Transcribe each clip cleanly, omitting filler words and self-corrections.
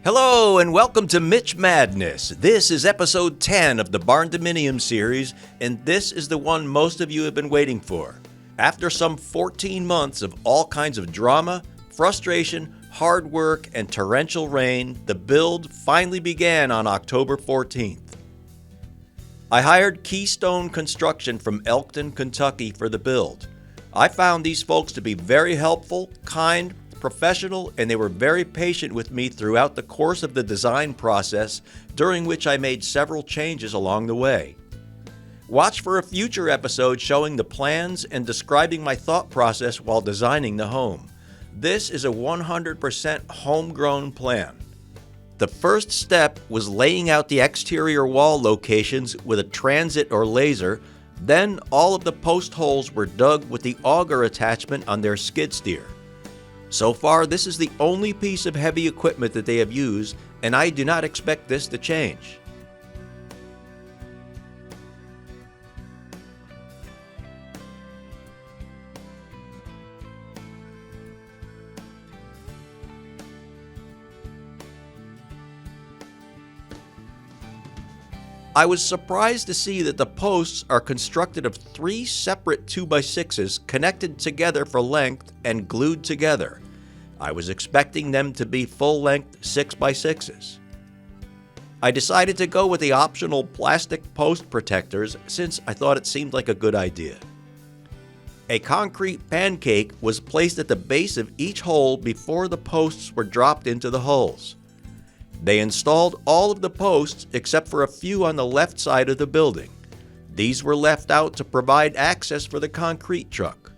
Hello and welcome to Mitch Madness. This is episode 10 of the Barndominium series, and this is the one most of you have been waiting for. After some 14 months of all kinds of drama, frustration, hard work, and torrential rain, the build finally began on October 14th. I hired Keystone Construction from Elkton, Kentucky for the build. I found these folks to be very helpful, kind, professional, and they were very patient with me throughout the course of the design process, during which I made several changes along the way. Watch for a future episode showing the plans and describing my thought process while designing the home. This is a 100% homegrown plan. The first step was laying out the exterior wall locations with a transit or laser. Then all of the post holes were dug with the auger attachment on their skid steer. So far, this is the only piece of heavy equipment that they have used, and I do not expect this to change. I was surprised to see that the posts are constructed of 3 separate 2x6s connected together for length and glued together. I was expecting them to be full-length 6x6s. I decided to go with the optional plastic post protectors since I thought it seemed like a good idea. A concrete pancake was placed at the base of each hole before the posts were dropped into the holes. They installed all of the posts except for a few on the left side of the building. These were left out to provide access for the concrete truck.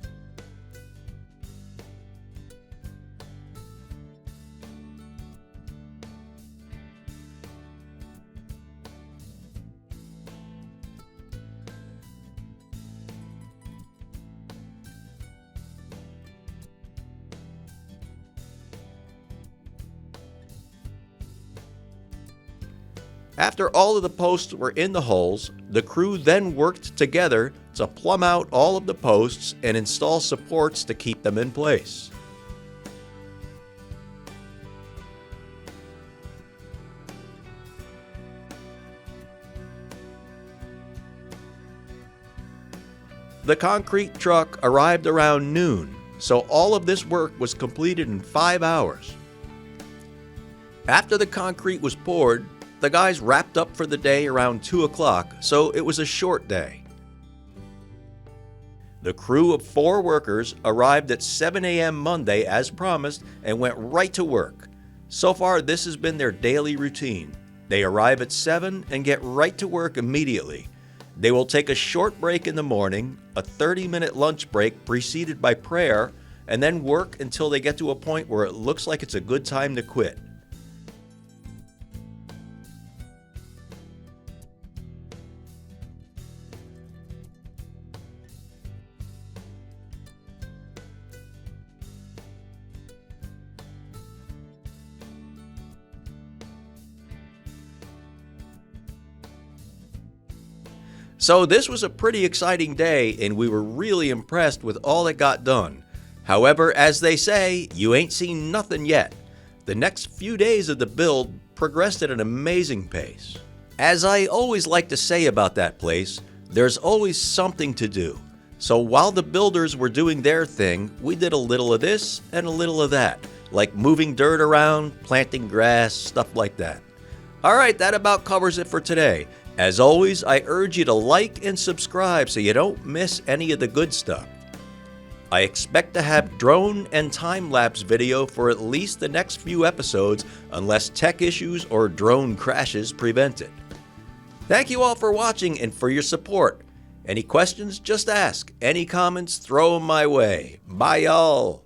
After all of the posts were in the holes, the crew then worked together to plumb out all of the posts and install supports to keep them in place. The concrete truck arrived around noon, so all of this work was completed in 5 hours. After the concrete was poured, the guys wrapped up for the day around 2 o'clock, so it was a short day. The crew of 4 workers arrived at 7 a.m. Monday as promised and went right to work. So far, this has been their daily routine. They arrive at 7 and get right to work immediately. They will take a short break in the morning, a 30-minute lunch break preceded by prayer, and then work until they get to a point where it looks like it's a good time to quit. So this was a pretty exciting day, and we were really impressed with all that got done. However, as they say, you ain't seen nothing yet. The next few days of the build progressed at an amazing pace. As I always like to say about that place, there's always something to do. So while the builders were doing their thing, we did a little of this and a little of that, like moving dirt around, planting grass, stuff like that. All right, that about covers it for today. As always, I urge you to like and subscribe so you don't miss any of the good stuff. I expect to have drone and time-lapse video for at least the next few episodes unless tech issues or drone crashes prevent it. Thank you all for watching and for your support. Any questions, just ask. Any comments, throw them my way. Bye, y'all.